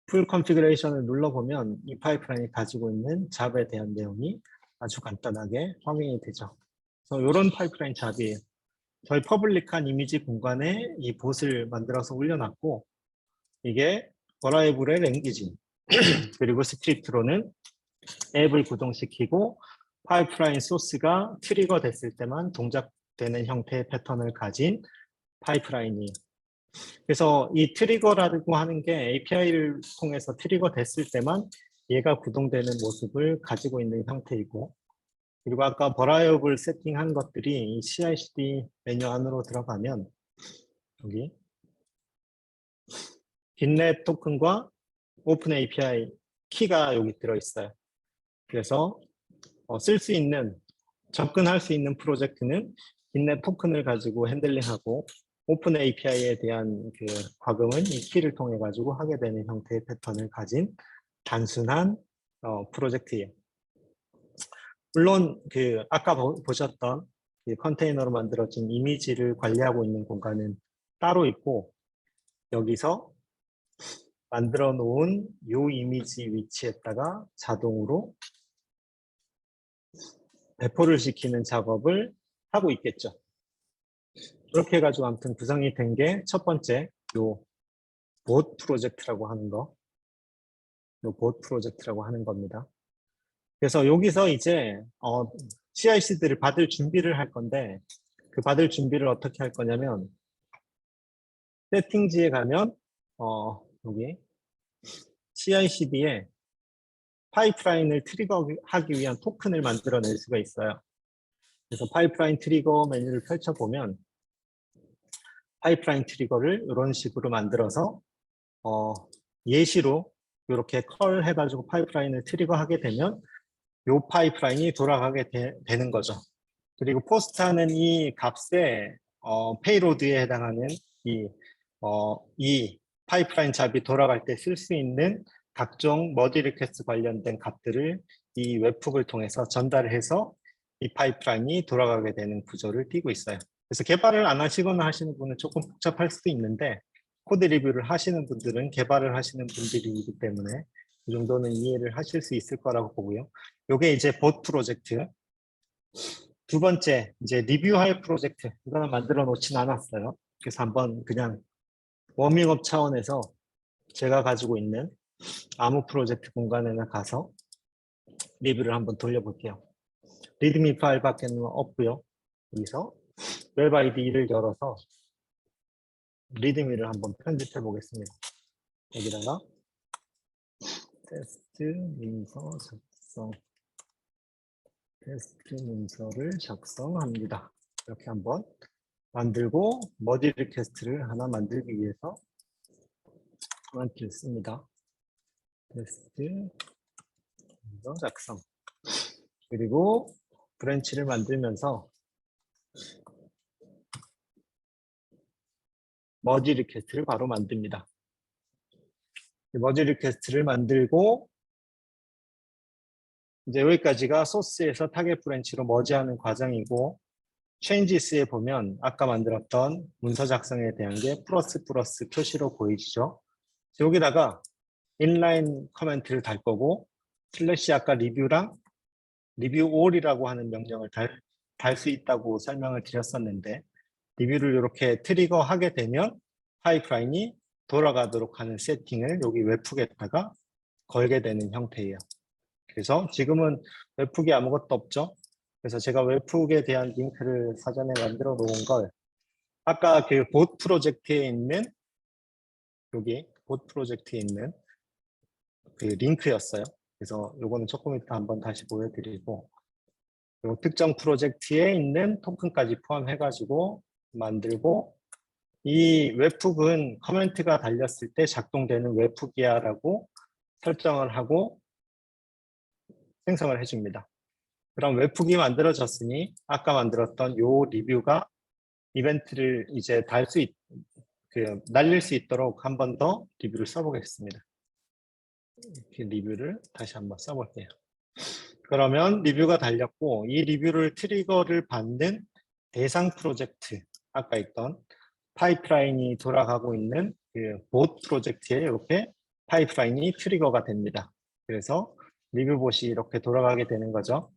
풀 컨피그레이션을 눌러보면 이 파이프라인이 가지고 있는 잡에 대한 내용이 아주 간단하게 확인이 되죠. 그래서 이런 파이프라인 잡이에요. 저희 퍼블릭한 이미지 공간에 이 봇을 만들어서 올려놨고 이게 버라이블의 랭귀지 그리고 스크립트로는 앱을 구동시키고 파이프라인 소스가 트리거 됐을 때만 동작되는 형태의 패턴을 가진 파이프라인이에요. 그래서 이 트리거라고 하는 게 API를 통해서 트리거 됐을 때만 얘가 구동되는 모습을 가지고 있는 형태이고 그리고 아까 버라이어블 세팅한 것들이 이 CI/CD 메뉴 안으로 들어가면 여기 깃랩 토큰과 오픈 API 키가 여기 들어있어요. 그래서 쓸 수 있는 접근할 수 있는 프로젝트는 깃랩 토큰을 가지고 핸들링하고 오픈 API에 대한 그 과금은 이 키를 통해 가지고 하게 되는 형태의 패턴을 가진 단순한 프로젝트예요. 물론 그 아까 보셨던 그 컨테이너로 만들어진 이미지를 관리하고 있는 공간은 따로 있고 여기서 만들어 놓은 이 이미지 위치에다가 자동으로 배포를 시키는 작업을 하고 있겠죠. 그렇게 해가지고 아무튼 구성이 된 게 첫 번째 요 봇 프로젝트라고 하는 거, 요 봇 프로젝트라고 하는 겁니다. 그래서 여기서 이제 CI/CD를 받을 준비를 할 건데 그 받을 준비를 어떻게 할 거냐면 세팅지에 가면 여기 CI/CD에 파이프라인을 트리거하기 위한 토큰을 만들어낼 수가 있어요. 그래서 파이프라인 트리거 메뉴를 펼쳐보면 파이프라인 트리거를 이런 식으로 만들어서 예시로 이렇게 컬 해가지고 파이프라인을 트리거하게 되면 이 파이프라인이 돌아가게 되는 거죠. 그리고 포스트하는 이 값에 페이로드에 해당하는 이 파이프라인 잡이 돌아갈 때 쓸 수 있는 각종 머지 리퀘스트 관련된 값들을 이 웹훅을 통해서 전달을 해서 이 파이프라인이 돌아가게 되는 구조를 띠고 있어요. 그래서 개발을 안 하시거나 하시는 분은 조금 복잡할 수도 있는데 코드 리뷰를 하시는 분들은 개발을 하시는 분들이기 때문에 이 정도는 이해를 하실 수 있을 거라고 보고요. 이게 이제 봇 프로젝트. 두 번째, 이제 리뷰할 프로젝트. 이거는 만들어 놓진 않았어요. 그래서 한번 그냥 워밍업 차원에서 제가 가지고 있는 아무 프로젝트 공간에나 가서 리뷰를 한번 돌려볼게요. 리드미 파일 밖에는 없고요. 여기서 웹 아이디를 열어서 리드미를 한번 편집해 보겠습니다. 여기다가 테스트 문서를 작성합니다. 이렇게 한번 만들고 머지 리퀘스트를 하나 만들기 위해서 커맨드를 씁니다. 테스트 문서 작성. 그리고 브랜치를 만들면서 머지 리퀘스트를 바로 만듭니다. 머지 리퀘스트를 만들고 이제 여기까지가 소스에서 타겟 브랜치로 머지하는 과정이고 changes에 보면 아까 만들었던 문서 작성에 대한 게 플러스 표시로 보이시죠? 여기다가 inline 커멘트를 달 거고 슬래시 아까 리뷰랑 리뷰 all이라고 하는 명령을 달 수 있다고 설명을 드렸었는데 리뷰를 이렇게 트리거 하게 되면 파이프라인이 돌아가도록 하는 세팅을 여기 웹북에다가 걸게 되는 형태예요. 그래서 지금은 웹북이 아무것도 없죠. 그래서 제가 웹북에 대한 링크를 사전에 만들어 놓은 걸 아까 그 봇 프로젝트에 있는 여기 봇 프로젝트에 있는 그 링크였어요. 그래서 요거는 조금 이따 한번 다시 보여드리고 요 특정 프로젝트에 있는 토큰까지 포함해가지고 만들고 이 웹북은 커멘트가 달렸을 때 작동되는 웹북이야 라고 설정을 하고 생성을 해줍니다. 그럼 웹북이 만들어졌으니 아까 만들었던 요 리뷰가 이벤트를 이제 날릴 수 있도록 한 번 더 리뷰를 써보겠습니다. 이렇게 리뷰를 다시 한번 써볼게요. 그러면 리뷰가 달렸고 이 리뷰를 트리거를 받는 대상 프로젝트 아까 있던 파이프라인이 돌아가고 있는 그 봇 프로젝트에 이렇게 파이프라인이 트리거가 됩니다. 그래서 리뷰봇이 이렇게 돌아가게 되는 거죠.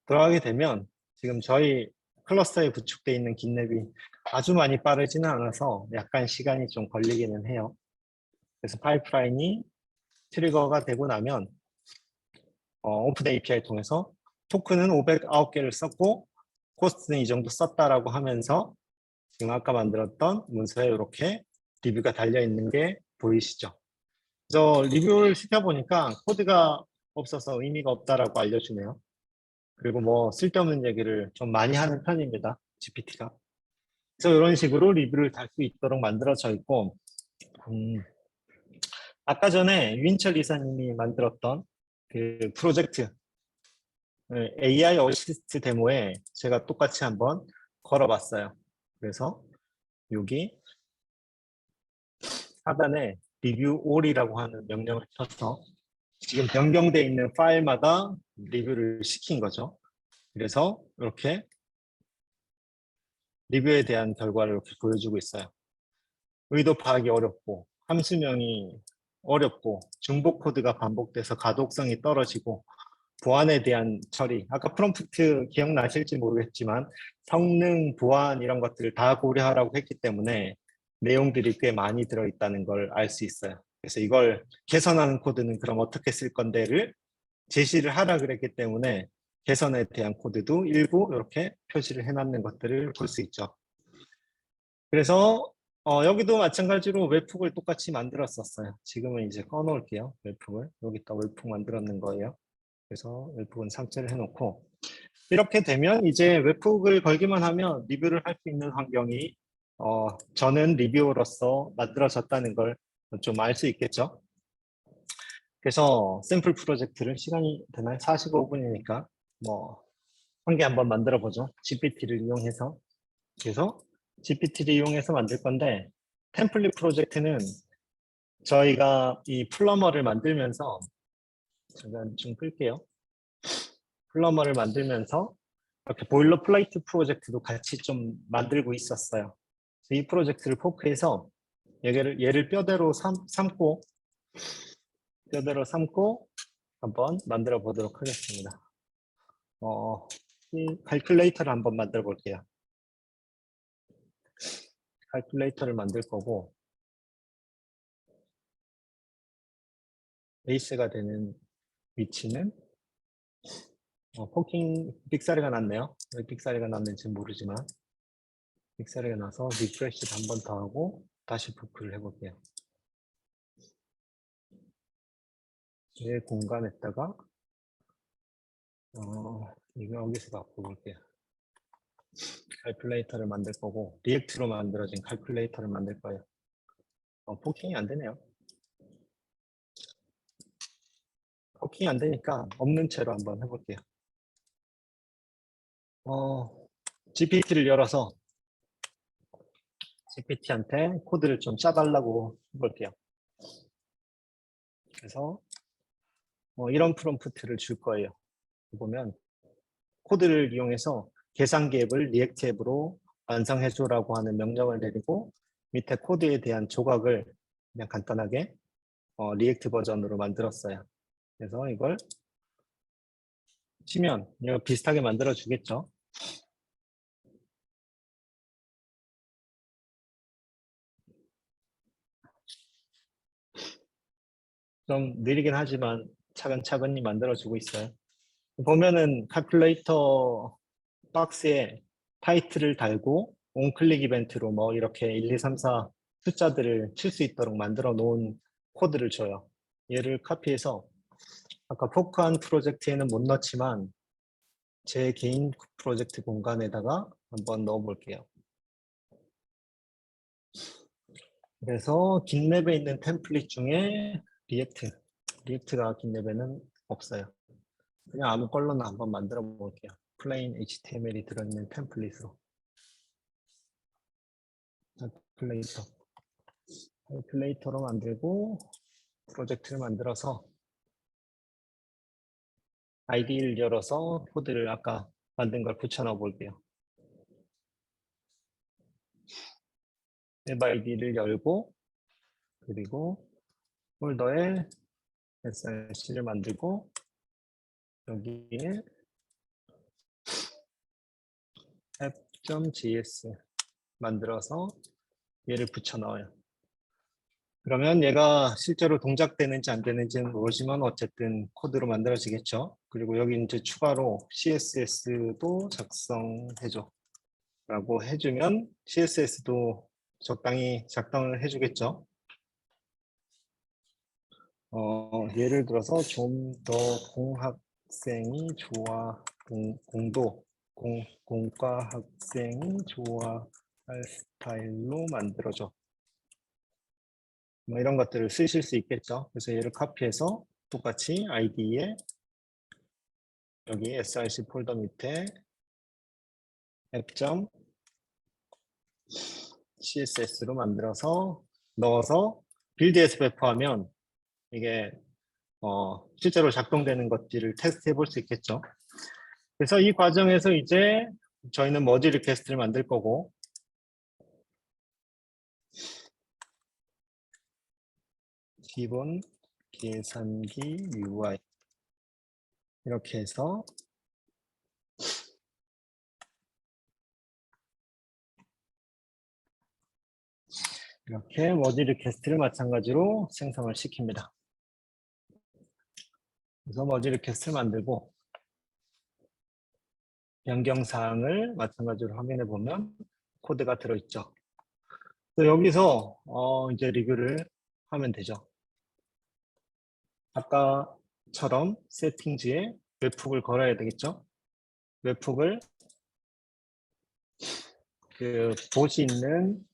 돌아가게 되면 지금 저희 클러스터에 구축되어 있는 깃랩이 아주 많이 빠르지는 않아서 약간 시간이 좀 걸리기는 해요. 그래서 파이프라인이 트리거가 되고 나면 오픈 API 통해서 토큰은 509개를 썼고 코스트는 이 정도 썼다라고 하면서 지금 아까 만들었던 문서에 이렇게 리뷰가 달려 있는 게 보이시죠? 그래서 리뷰를 시켜보니까 코드가 없어서 의미가 없다라고 알려주네요. 그리고 뭐 쓸데없는 얘기를 좀 많이 하는 편입니다. GPT가. 그래서 이런 식으로 리뷰를 달 수 있도록 만들어져 있고 아까 전에 유인철 이사님이 만들었던 그 프로젝트 AI 어시스트 데모에 제가 똑같이 한번 걸어봤어요. 그래서 여기 하단에 리뷰 all이라고 하는 명령을 쳐서 지금 변경되어 있는 파일마다 리뷰를 시킨 거죠. 그래서 이렇게 리뷰에 대한 결과를 이렇게 보여주고 있어요. 의도 파악이 어렵고 함수명이 어렵고 중복 코드가 반복돼서 가독성이 떨어지고 보안에 대한 처리, 아까 프롬프트 기억나실지 모르겠지만 성능, 보안 이런 것들을 다 고려하라고 했기 때문에 내용들이 꽤 많이 들어있다는 걸 알 수 있어요. 그래서 이걸 개선하는 코드는 그럼 어떻게 쓸 건데를 제시를 하라 그랬기 때문에 개선에 대한 코드도 일부 이렇게 표시를 해놨는 것들을 볼 수 있죠. 그래서 여기도 마찬가지로 웹북을 똑같이 만들었었어요. 지금은 이제 꺼놓을게요. 웹북을. 여기다 웹북 만들었는 거예요. 그래서 웹북은 삭제를 해놓고 이렇게 되면 이제 웹북을 걸기만 하면 리뷰를 할 수 있는 환경이 저는 리뷰어로서 만들어졌다는 걸 좀 알 수 있겠죠. 그래서 샘플 프로젝트를 시간이 되나요? 45분이니까 뭐 한 개 한번 만들어 보죠. GPT를 이용해서. 그래서 GPT를 이용해서 만들 건데 템플릿 프로젝트는 저희가 이 플러머를 만들면서 잠깐 좀 끌게요. 플러머를 만들면서 이렇게 보일러 플레이트 프로젝트도 같이 좀 만들고 있었어요. 이 프로젝트를 포크해서 얘를 뼈대로 삼고 한번 만들어 보도록 하겠습니다. 이 칼큘레이터를 한번 만들어 볼게요. 칼큘레이터를 만들 거고 베이스가 되는 위치는 포킹 빅사리가 났네요. 왜 빅사리가 났는지 모르지만 빅사리가 나서 리프레시를 한 번 더 하고 다시 포크를 해볼게요. 이 공간에다가 이거 여기서 바꿔볼게요. 칼큘레이터를 만들 거고 리액트로 만들어진 칼큘레이터를 만들 거예요. 포킹이 안 되네요. 포킹이 안 되니까 없는 채로 한번 해볼게요. GPT를 열어서 GPT한테 코드를 좀 짜달라고 해볼게요. 그래서 이런 프롬프트를 줄 거예요. 보면 코드를 이용해서 계산기 앱을 리액트 앱으로 완성해줘라고 하는 명령을 내리고 밑에 코드에 대한 조각을 그냥 간단하게 리액트 버전으로 만들었어요. 그래서 이걸 치면 이거 비슷하게 만들어 주겠죠. 좀 느리긴 하지만 차근차근히 만들어주고 있어요. 보면은 칼큘레이터 박스에 타이틀을 달고 온클릭 이벤트로 뭐 이렇게 1, 2, 3, 4 숫자들을 칠 수 있도록 만들어 놓은 코드를 줘요. 얘를 카피해서 아까 포크한 프로젝트에는 못 넣지만 제 개인 프로젝트 공간에다가 한번 넣어 볼게요. 그래서 깃랩에 있는 템플릿 중에 리액트가 깃랩에는 없어요. 그냥 아무 걸로나 한번 만들어 볼게요. 플레인 HTML이 들어있는 템플릿으로. 플레이터로 만들고 프로젝트를 만들어서 아이디를 열어서 코드를 아까 만든 걸 붙여 넣어 볼게요. 웹 아이디를 열고 그리고 폴더에 src를 만들고 여기에 app.js 만들어서 얘를 붙여 넣어요. 그러면 얘가 실제로 동작되는지 안 되는지는 모르지만 어쨌든 코드로 만들어지겠죠. 그리고 여기 이제 추가로 CSS도 작성해줘 라고 해주면 CSS도 적당히 작동을 해주겠죠. 예를 들어서 좀 더 공학생이 좋아 공과 학생이 좋아할 스타일로 만들어줘. 뭐 이런 것들을 쓰실 수 있겠죠. 그래서 얘를 카피해서 똑같이 ID에 여기 src 폴더 밑에 app.css로 만들어서 넣어서 빌드에서 배포하면 이게 실제로 작동되는 것들을 테스트해 볼 수 있겠죠. 그래서 이 과정에서 이제 저희는 머지 리퀘스트를 만들 거고 기본 계산기 UI 이렇게 해서 이렇게 머지 리퀘스트를 마찬가지로 생성을 시킵니다. 그래서 머지 리퀘스트를 만들고 변경사항을 마찬가지로 확인해 보면 코드가 들어있죠. 여기서 이제 리뷰를 하면 되죠. 아까처럼 세팅지에 웹훅을 걸어야 되겠죠. 웹훅을 그 봇이 있는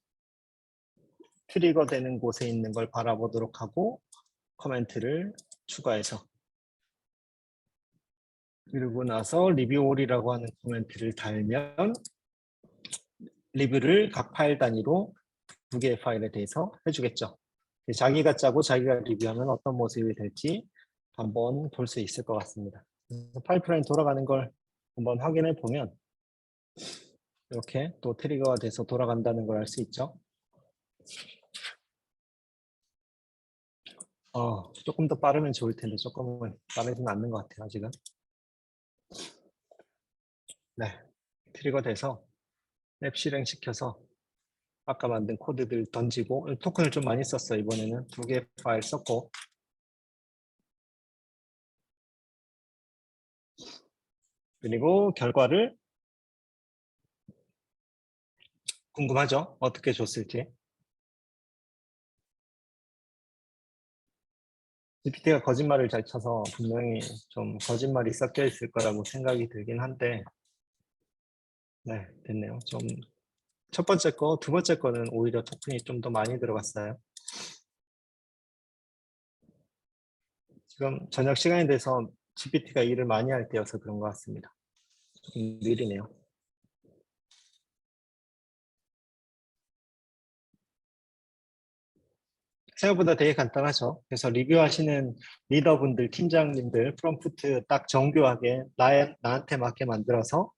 트리거 되는 곳에 있는 걸 바라보도록 하고 코멘트를 추가해서 그리고 나서 리뷰올이라고 하는 코멘트를 달면 리뷰를 각 파일 단위로 두 개의 파일에 대해서 해주겠죠. 자기가 짜고 자기가 리뷰하면 어떤 모습이 될지 한번 볼 수 있을 것 같습니다. 파이프라인 돌아가는 걸 한번 확인해 보면 이렇게 또 트리거가 돼서 돌아간다는 걸 알 수 있죠. 조금 더 빠르면 좋을 텐데 조금은 빠르지는 않는 것 같아요 아직은. 네, 트리거 돼서 앱 실행시켜서 아까 만든 코드들 던지고 토큰을 좀 많이 썼어요. 이번에는 두 개 파일 썼고 그리고 결과를 궁금하죠? 어떻게 줬을지. GPT가 거짓말을 잘 쳐서 분명히 좀 거짓말이 섞여 있을 거라고 생각이 들긴 한데 네, 됐네요. 좀 첫 번째 거, 두 번째 거는 오히려 토큰이 좀 더 많이 들어갔어요. 지금 저녁 시간이 돼서 GPT가 일을 많이 할 때여서 그런 것 같습니다. 좀 느리네요. 생각보다 되게 간단하죠. 그래서 리뷰하시는 리더분들, 팀장님들 프롬프트 딱 정교하게 나한테 맞게 만들어서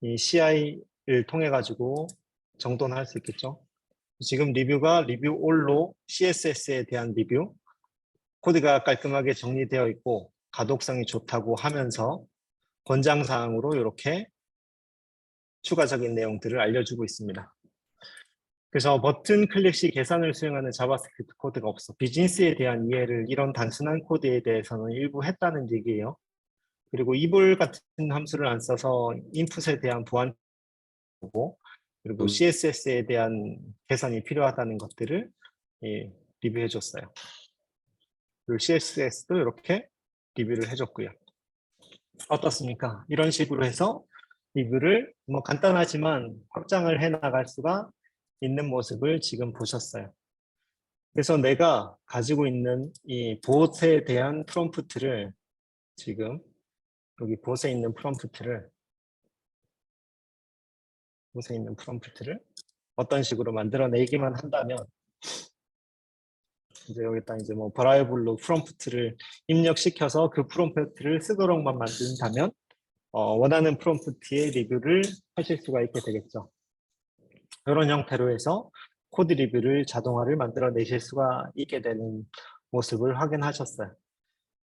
이 CI를 통해 가지고 정돈할 수 있겠죠. 지금 리뷰가 리뷰 올로 CSS에 대한 리뷰, 코드가 깔끔하게 정리되어 있고 가독성이 좋다고 하면서 권장사항으로 이렇게 추가적인 내용들을 알려주고 있습니다. 그래서 버튼 클릭 시 계산을 수행하는 자바스크립트 코드가 없어. 비즈니스에 대한 이해를 이런 단순한 코드에 대해서는 일부 했다는 얘기예요. 그리고 이불 같은 함수를 안 써서 인풋에 대한 보안 그리고 CSS에 대한 개선이 필요하다는 것들을 리뷰해 줬어요. 그리고 CSS도 이렇게 리뷰를 해줬고요. 어떻습니까? 이런 식으로 해서 리뷰를 뭐 간단하지만 확장을 해 나갈 수가 있는 모습을 지금 보셨어요. 그래서 내가 가지고 있는 이 보트에 대한 프롬프트를 지금 여기 보트에 있는 프롬프트를 어떤 식으로 만들어내기만 한다면 이제 여기다 이제 뭐 버라이블로 프롬프트를 입력시켜서 그 프롬프트를 쓰도록만 만든다면 원하는 프롬프트의 리뷰를 하실 수가 있게 되겠죠. 이런 형태로 해서 코드 리뷰를 자동화를 만들어내실 수가 있게 되는 모습을 확인하셨어요.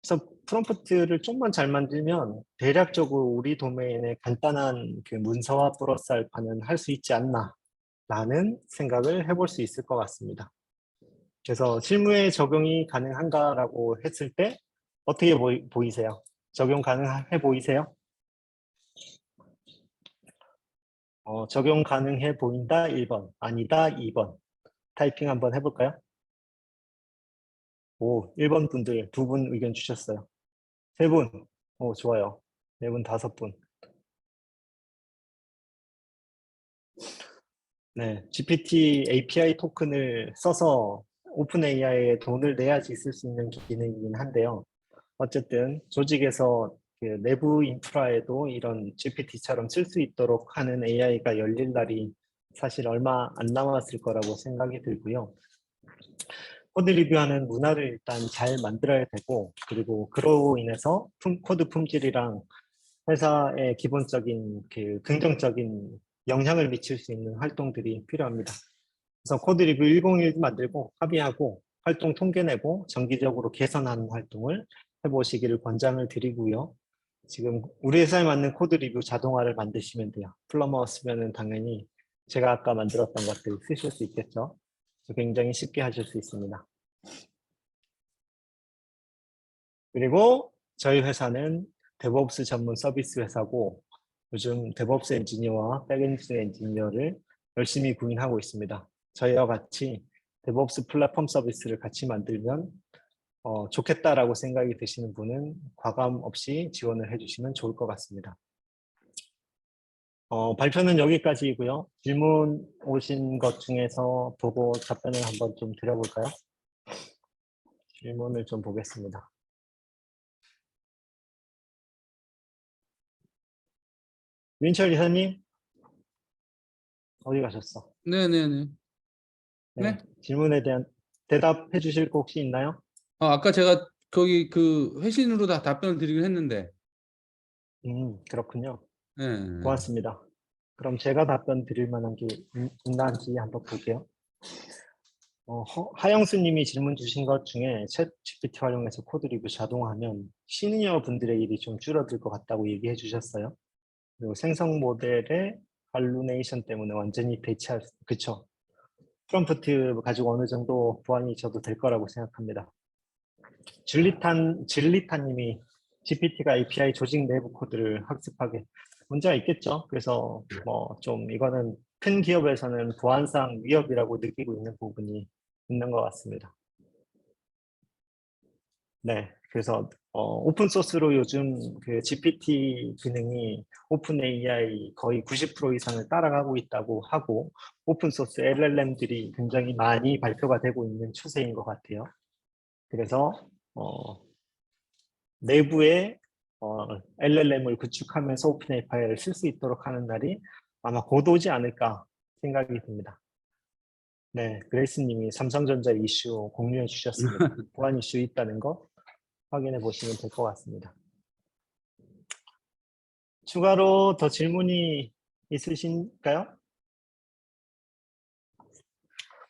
그래서 프롬프트를 좀만 잘 만들면 대략적으로 우리 도메인의 간단한 그 문서화 플러스 알파는 할 수 있지 않나 라는 생각을 해볼 수 있을 것 같습니다. 그래서 실무에 적용이 가능한가라고 했을 때 어떻게 보이세요? 적용 가능해 보이세요? 적용 가능해 보인다 1번, 아니다 2번. 타이핑 한번 해볼까요? 오, 1번 분들 2분 의견 주셨어요. 3분, 오, 좋아요. 4분, 5분. 네, GPT API 토큰을 써서 오픈 AI에 돈을 내야지 쓸 수 있는 기능이긴 한데요. 어쨌든 조직에서 그 내부 인프라에도 이런 GPT처럼 쓸 수 있도록 하는 AI가 열릴 날이 사실 얼마 안 남았을 거라고 생각이 들고요. 코드 리뷰하는 문화를 일단 잘 만들어야 되고, 그리고 그로 인해서 코드 품질이랑 회사의 기본적인 그 긍정적인 영향을 미칠 수 있는 활동들이 필요합니다. 그래서 코드 리뷰 101 만들고 합의하고 활동 통계 내고 정기적으로 개선하는 활동을 해보시기를 권장을 드리고요. 지금 우리 회사에 맞는 코드 리뷰 자동화를 만드시면 돼요. 플러머 쓰면은 당연히 제가 아까 만들었던 것들 쓰실 수 있겠죠. 굉장히 쉽게 하실 수 있습니다. 그리고 저희 회사는 데브옵스 전문 서비스 회사고 요즘 데브옵스 엔지니어와 백엔지니어 엔지니어를 열심히 구인하고 있습니다. 저희와 같이 데브옵스 플랫폼 서비스를 같이 만들면 좋겠다라고 생각이 드시는 분은 과감 없이 지원을 해주시면 좋을 것 같습니다. 발표는 여기까지이고요. 질문 오신 것 중에서 보고 답변을 한번 좀 드려볼까요? 질문을 좀 보겠습니다. 윤철 이사님 어디 가셨어? 네네네. 네, 네? 질문에 대한 대답해 주실 거 혹시 있나요? 아까 제가 거기 그 회신으로 다 답변을 드리긴 했는데. 그렇군요. 네. 고맙습니다. 그럼 제가 답변 드릴 만한 게 있는지 한번 볼게요. 하영수님이 질문 주신 것 중에 챗 GPT 활용해서 코드 리뷰 자동화하면 시니어 분들의 일이 좀 줄어들 것 같다고 얘기해 주셨어요. 그리고 생성 모델의 할루네이션 때문에 완전히 대체할 그쵸? 프롬프트 가지고 어느 정도 보완이 저도 될 거라고 생각합니다. 질리탄님이 GPT가 API 조직 내부 코드를 학습하게 문제가 있겠죠. 그래서 뭐 좀 이거는 큰 기업에서는 보안상 위협이라고 느끼고 있는 부분이 있는 것 같습니다. 네, 그래서 오픈 소스로 요즘 그 GPT 기능이 오픈 AI 거의 90% 이상을 따라가고 있다고 하고 오픈 소스 LLM들이 굉장히 많이 발표가 되고 있는 추세인 것 같아요. 그래서 내부에 LLM을 구축하면서 오픈 API를 쓸 수 있도록 하는 날이 아마 곧 오지 않을까 생각이 듭니다. 네, 그레이스님이 삼성전자 이슈 공유해 주셨습니다. 보안 이슈 있다는 거 확인해 보시면 될 것 같습니다. 추가로 더 질문이 있으신가요?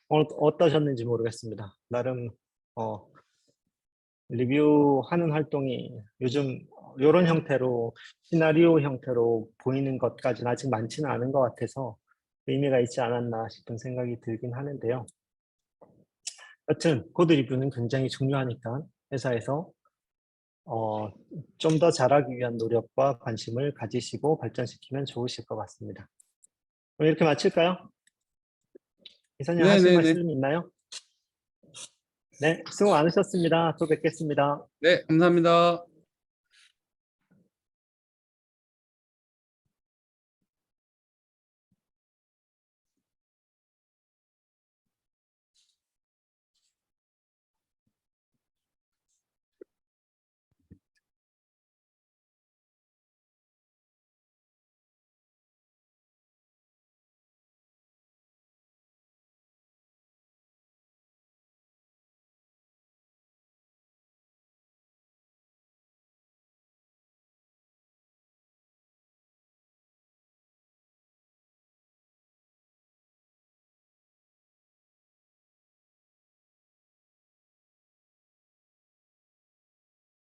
어떠셨는지 모르겠습니다. 나름 리뷰하는 활동이 요즘 이런 형태로 시나리오 형태로 보이는 것까지는 아직 많지는 않은 것 같아서 의미가 있지 않았나 싶은 생각이 들긴 하는데요. 여튼 코드 리뷰는 굉장히 중요하니까 회사에서 좀 더 잘하기 위한 노력과 관심을 가지시고 발전시키면 좋으실 것 같습니다. 그럼 이렇게 마칠까요? 이사님 하실 네네네. 말씀 있나요? 네, 수고 많으셨습니다. 또 뵙겠습니다. 네, 감사합니다.